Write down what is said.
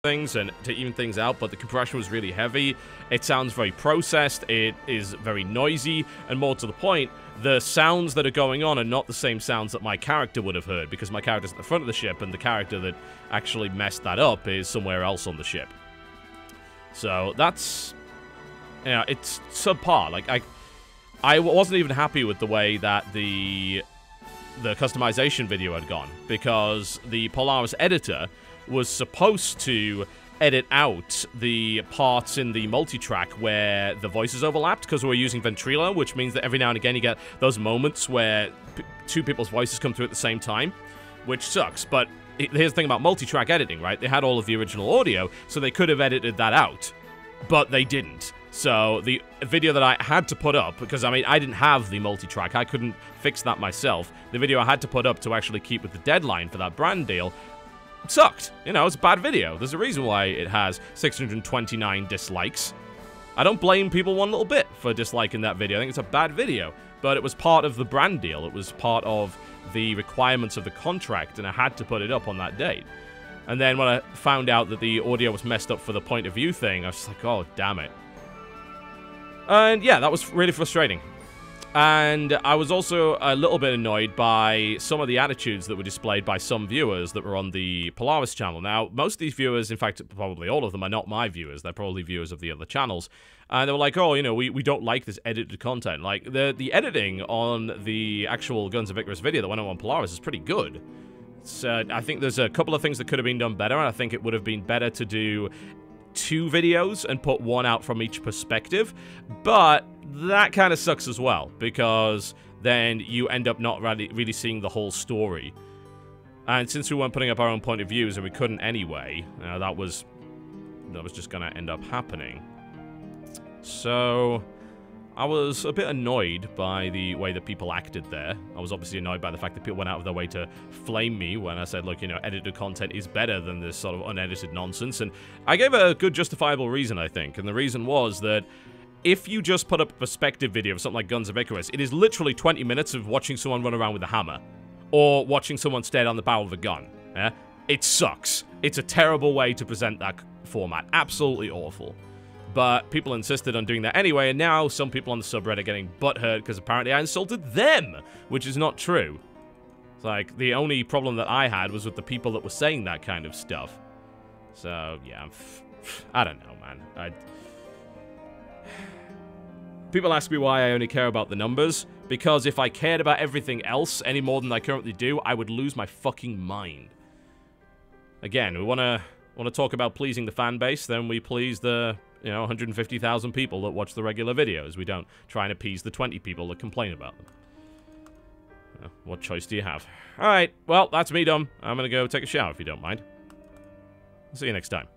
things and to even things out, but the compression was really heavy. It sounds very processed. It is very noisy, and more to the point, the sounds that are going on are not the same sounds that my character would have heard, because my character's at the front of the ship, and the character that actually messed that up is somewhere else on the ship. So that's, you know, it's subpar. Like, I wasn't even happy with the way that the customization video had gone, because the Polaris editor was supposed to edit out the parts in the multi-track where the voices overlapped, because we were using Ventrilo, which means that every now and again you get those moments where two people's voices come through at the same time, which sucks. But here's the thing about multi-track editing, right? They had all of the original audio, so they could have edited that out, but they didn't. So the video that I had to put up, because, I mean, I didn't have the multi-track, I couldn't fix that myself, the video I had to put up to actually keep with the deadline for that brand deal sucked. You know, it's a bad video. There's a reason why it has 629 dislikes. I don't blame people one little bit for disliking that video. I think it's a bad video, but it was part of the brand deal. It was part of the requirements of the contract, and I had to put it up on that date. And then when I found out that the audio was messed up for the point of view thing, I was just like, oh, damn it. And yeah, that was really frustrating. And I was also a little bit annoyed by some of the attitudes that were displayed by some viewers that were on the Polaris channel. Now, most of these viewers, in fact, probably all of them, are not my viewers. They're probably viewers of the other channels. And they were like, oh, you know, we don't like this edited content. Like, the editing on the actual Guns of Icarus video that went on Polaris is pretty good. I think there's a couple of things that could have been done better, and I think it would have been better to do 2 videos and put one out from each perspective, but that kind of sucks as well, because then you end up not really seeing the whole story. And since we weren't putting up our own point of views, and we couldn't anyway, that was just gonna end up happening. So I was a bit annoyed by the way that people acted there. I was obviously annoyed by the fact that people went out of their way to flame me when I said, look, you know, edited content is better than this sort of unedited nonsense. And I gave a good justifiable reason, I think. And the reason was that if you just put up a perspective video of something like Guns of Icarus, it is literally 20 minutes of watching someone run around with a hammer. Or watching someone stare down the barrel of a gun. Yeah? It sucks. It's a terrible way to present that format. Absolutely awful. But people insisted on doing that anyway, and now some people on the subreddit are getting butthurt because apparently I insulted them, which is not true. It's like, the only problem that I had was with the people that were saying that kind of stuff. So, yeah, I don't know, man. People ask me why I only care about the numbers, because if I cared about everything else any more than I currently do, I would lose my fucking mind. Again, we want to talk about pleasing the fan base, then we please the, you know, 150,000 people that watch the regular videos. We don't try and appease the 20 people that complain about them. What choice do you have? Alright, well, that's me done. I'm gonna go take a shower if you don't mind. I'll see you next time.